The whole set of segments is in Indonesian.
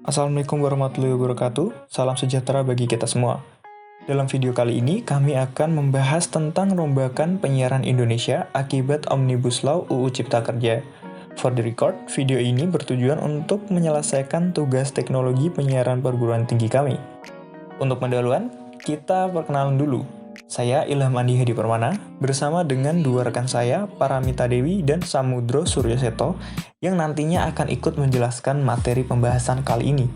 Assalamualaikum warahmatullahi wabarakatuh, salam sejahtera bagi kita semua. Dalam video kali ini, kami akan membahas tentang rombakan penyiaran Indonesia akibat Omnibus Law UU Cipta Kerja. For the record, video ini bertujuan untuk menyelesaikan tugas teknologi penyiaran perguruan tinggi kami. Untuk pendahuluan, kita perkenalan dulu. Saya Ilham Andi Hadi Permana, bersama dengan dua rekan saya, Paramita Dewi dan Samudro Suryoseto, yang nantinya akan ikut menjelaskan materi pembahasan kali ini.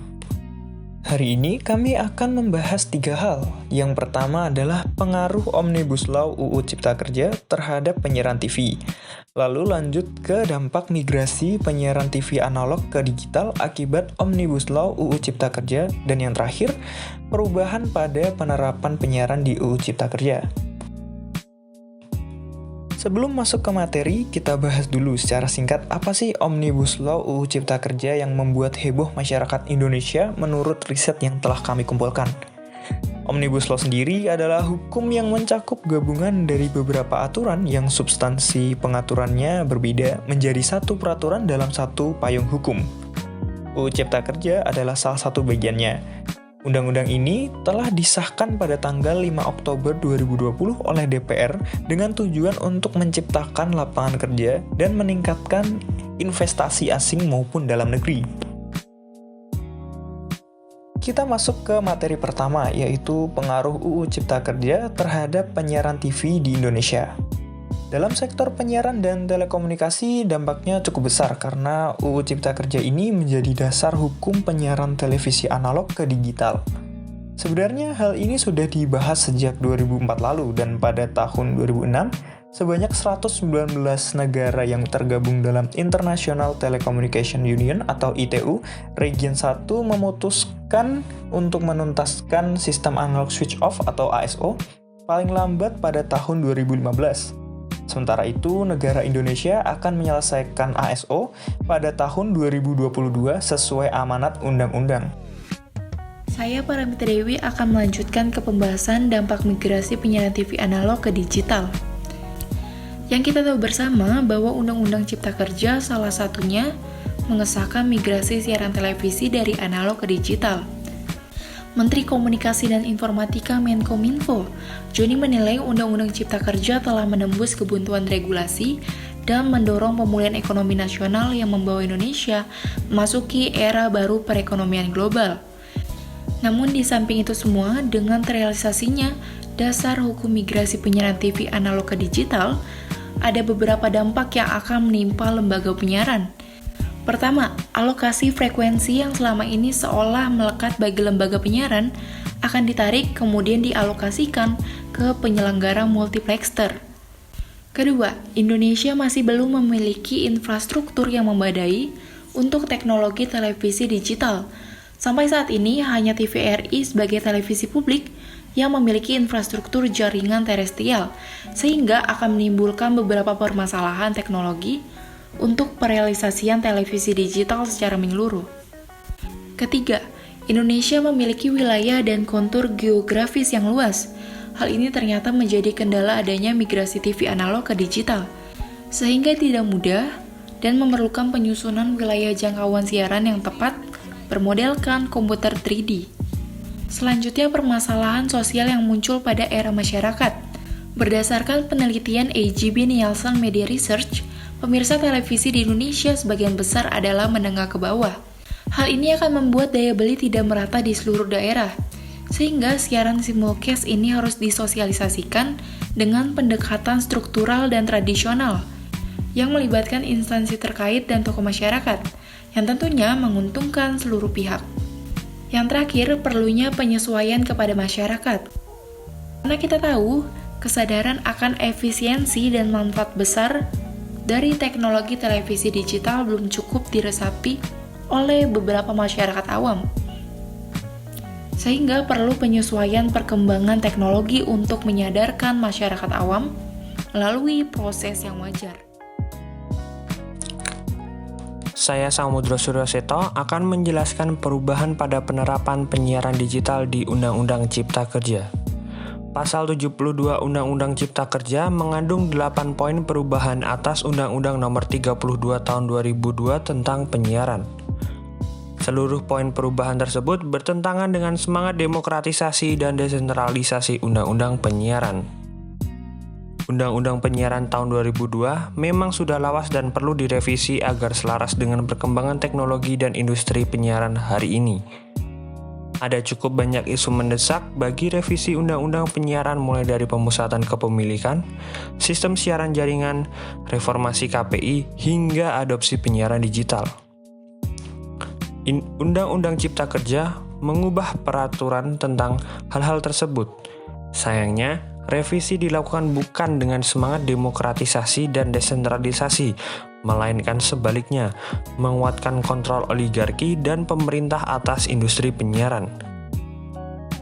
Hari ini kami akan membahas 3 hal. Yang pertama adalah pengaruh Omnibus Law UU Cipta Kerja terhadap penyiaran TV. Lalu lanjut ke dampak migrasi penyiaran TV analog ke digital akibat Omnibus Law UU Cipta Kerja. Dan yang terakhir, perubahan pada penerapan penyiaran di UU Cipta Kerja. Sebelum masuk ke materi, kita bahas dulu secara singkat apa sih Omnibus Law UU Cipta Kerja yang membuat heboh masyarakat Indonesia menurut riset yang telah kami kumpulkan. Omnibus Law sendiri adalah hukum yang mencakup gabungan dari beberapa aturan yang substansi pengaturannya berbeda menjadi satu peraturan dalam satu payung hukum. UU Cipta Kerja adalah salah satu bagiannya. Undang-undang ini telah disahkan pada tanggal 5 Oktober 2020 oleh DPR dengan tujuan untuk menciptakan lapangan kerja dan meningkatkan investasi asing maupun dalam negeri. Kita masuk ke materi pertama, yaitu pengaruh UU Cipta Kerja terhadap penyiaran TV di Indonesia. Dalam sektor penyiaran dan telekomunikasi, dampaknya cukup besar karena UU Cipta Kerja ini menjadi dasar hukum penyiaran televisi analog ke digital. Sebenarnya hal ini sudah dibahas sejak 2004 lalu dan pada tahun 2006, sebanyak 119 negara yang tergabung dalam International Telecommunication Union atau ITU, Region 1 memutuskan untuk menuntaskan sistem analog switch off atau ASO paling lambat pada tahun 2015. Sementara itu, negara Indonesia akan menyelesaikan ASO pada tahun 2022 sesuai amanat undang-undang. Saya Paramita Dewi akan melanjutkan ke pembahasan dampak migrasi penyiaran TV analog ke digital. Yang kita tahu bersama bahwa Undang-Undang Cipta Kerja salah satunya mengesahkan migrasi siaran televisi dari analog ke digital. Menteri Komunikasi dan Informatika Menkominfo, Joni menilai Undang-Undang Cipta Kerja telah menembus kebuntuan regulasi dan mendorong pemulihan ekonomi nasional yang membawa Indonesia memasuki era baru perekonomian global. Namun di samping itu semua, dengan terrealisasinya dasar hukum migrasi penyiaran TV analog ke digital, ada beberapa dampak yang akan menimpa lembaga penyiaran. Pertama, alokasi frekuensi yang selama ini seolah melekat bagi lembaga penyiaran akan ditarik kemudian dialokasikan ke penyelenggara multiplexer. Kedua, Indonesia masih belum memiliki infrastruktur yang memadai untuk teknologi televisi digital. Sampai saat ini hanya TVRI sebagai televisi publik yang memiliki infrastruktur jaringan terestrial, sehingga akan menimbulkan beberapa permasalahan teknologi untuk perealisasian televisi digital secara menyeluruh. Ketiga, Indonesia memiliki wilayah dan kontur geografis yang luas. Hal ini ternyata menjadi kendala adanya migrasi TV analog ke digital, sehingga tidak mudah dan memerlukan penyusunan wilayah jangkauan siaran yang tepat bermodelkan komputer 3D. Selanjutnya, permasalahan sosial yang muncul pada era masyarakat. Berdasarkan penelitian AGB Nielsen Media Research, pemirsa televisi di Indonesia sebagian besar adalah menengah ke bawah. Hal ini akan membuat daya beli tidak merata di seluruh daerah, sehingga siaran simulcast ini harus disosialisasikan dengan pendekatan struktural dan tradisional, yang melibatkan instansi terkait dan tokoh masyarakat, yang tentunya menguntungkan seluruh pihak. Yang terakhir, perlunya penyesuaian kepada masyarakat. Karena kita tahu, kesadaran akan efisiensi dan manfaat besar dari teknologi televisi digital belum cukup diresapi oleh beberapa masyarakat awam. Sehingga perlu penyesuaian perkembangan teknologi untuk menyadarkan masyarakat awam melalui proses yang wajar. Saya Samudro Suryoseto akan menjelaskan perubahan pada penerapan penyiaran digital di Undang-Undang Cipta Kerja. Pasal 72 Undang-Undang Cipta Kerja mengandung 8 poin perubahan atas Undang-Undang Nomor 32 Tahun 2002 tentang penyiaran. Seluruh poin perubahan tersebut bertentangan dengan semangat demokratisasi dan desentralisasi Undang-Undang Penyiaran. Undang-Undang Penyiaran tahun 2002 memang sudah lawas dan perlu direvisi agar selaras dengan perkembangan teknologi dan industri penyiaran hari ini. Ada cukup banyak isu mendesak bagi revisi Undang-Undang Penyiaran, mulai dari pemusatan kepemilikan, sistem siaran jaringan, reformasi KPI, hingga adopsi penyiaran digital. Undang-Undang Cipta Kerja mengubah peraturan tentang hal-hal tersebut. Sayangnya, revisi dilakukan bukan dengan semangat demokratisasi dan desentralisasi, melainkan sebaliknya, menguatkan kontrol oligarki dan pemerintah atas industri penyiaran.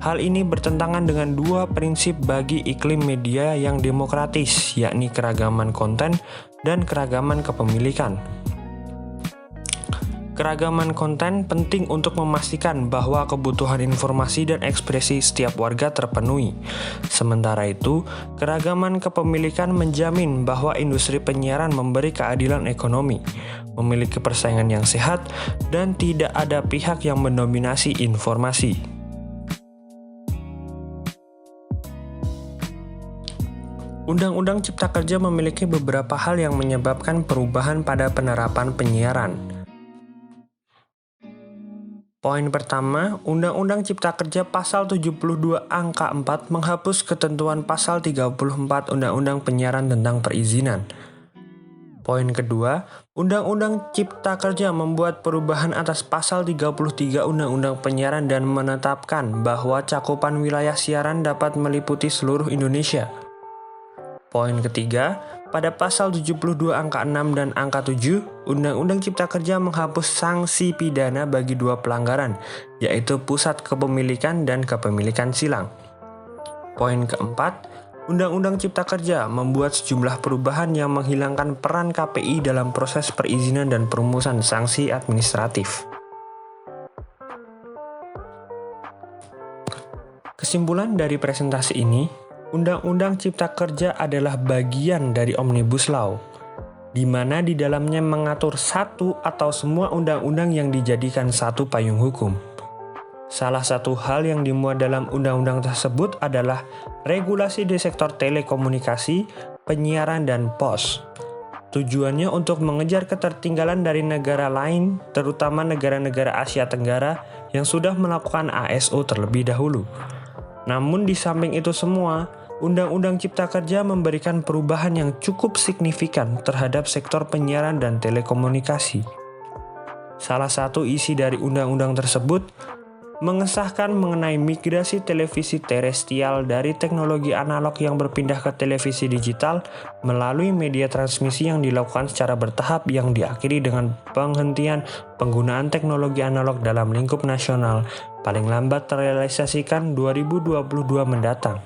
Hal ini bertentangan dengan dua prinsip bagi iklim media yang demokratis, yakni keragaman konten dan keragaman kepemilikan. Keragaman konten penting untuk memastikan bahwa kebutuhan informasi dan ekspresi setiap warga terpenuhi. Sementara itu, keragaman kepemilikan menjamin bahwa industri penyiaran memberi keadilan ekonomi, memiliki persaingan yang sehat, dan tidak ada pihak yang mendominasi informasi. Undang-Undang Cipta Kerja memiliki beberapa hal yang menyebabkan perubahan pada penerapan penyiaran. Poin pertama, Undang-Undang Cipta Kerja Pasal 72 Angka 4 menghapus ketentuan Pasal 34 Undang-Undang Penyiaran tentang perizinan. Poin kedua, Undang-Undang Cipta Kerja membuat perubahan atas Pasal 33 Undang-Undang Penyiaran dan menetapkan bahwa cakupan wilayah siaran dapat meliputi seluruh Indonesia. Poin ketiga, pada Pasal 72 Angka 6 dan Angka 7, Undang-Undang Cipta Kerja menghapus sanksi pidana bagi dua pelanggaran, yaitu pusat kepemilikan dan kepemilikan silang. Poin keempat, Undang-Undang Cipta Kerja membuat sejumlah perubahan yang menghilangkan peran KPI dalam proses perizinan dan perumusan sanksi administratif. Kesimpulan dari presentasi ini, Undang-Undang Cipta Kerja adalah bagian dari Omnibus Law, di mana di dalamnya mengatur satu atau semua undang-undang yang dijadikan satu payung hukum. Salah satu hal yang dimuat dalam undang-undang tersebut adalah regulasi di sektor telekomunikasi, penyiaran, dan pos. Tujuannya untuk mengejar ketertinggalan dari negara lain, terutama negara-negara Asia Tenggara yang sudah melakukan ASO terlebih dahulu. Namun di samping itu semua, Undang-Undang Cipta Kerja memberikan perubahan yang cukup signifikan terhadap sektor penyiaran dan telekomunikasi. Salah satu isi dari undang-undang tersebut mengesahkan mengenai migrasi televisi terestrial dari teknologi analog yang berpindah ke televisi digital melalui media transmisi yang dilakukan secara bertahap yang diakhiri dengan penghentian penggunaan teknologi analog dalam lingkup nasional, paling lambat terrealisasikan 2022 mendatang.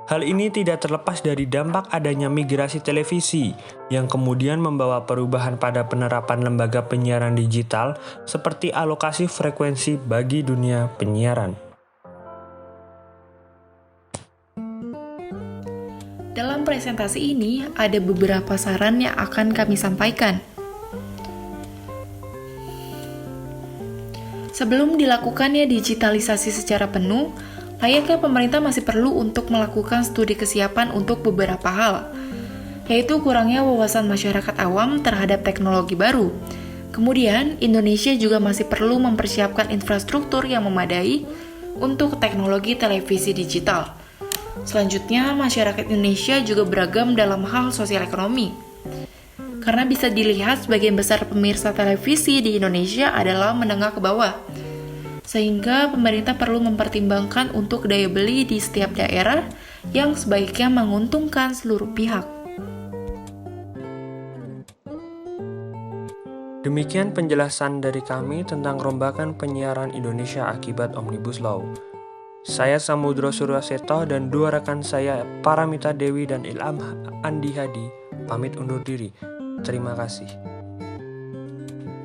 Hal ini tidak terlepas dari dampak adanya migrasi televisi yang kemudian membawa perubahan pada penerapan lembaga penyiaran digital seperti alokasi frekuensi bagi dunia penyiaran. Dalam presentasi ini ada beberapa saran yang akan kami sampaikan. Sebelum dilakukannya digitalisasi secara penuh, layaknya pemerintah masih perlu untuk melakukan studi kesiapan untuk beberapa hal, yaitu kurangnya wawasan masyarakat awam terhadap teknologi baru. Kemudian, Indonesia juga masih perlu mempersiapkan infrastruktur yang memadai untuk teknologi televisi digital. Selanjutnya, masyarakat Indonesia juga beragam dalam hal sosial ekonomi. Karena bisa dilihat sebagian besar pemirsa televisi di Indonesia adalah menengah ke bawah. Sehingga pemerintah perlu mempertimbangkan untuk daya beli di setiap daerah yang sebaiknya menguntungkan seluruh pihak. Demikian penjelasan dari kami tentang rombakan penyiaran Indonesia akibat Omnibus Law. Saya Samudro Suryaseto dan dua rekan saya, Paramita Dewi dan Ilham Andi Hadi, pamit undur diri. Terima kasih.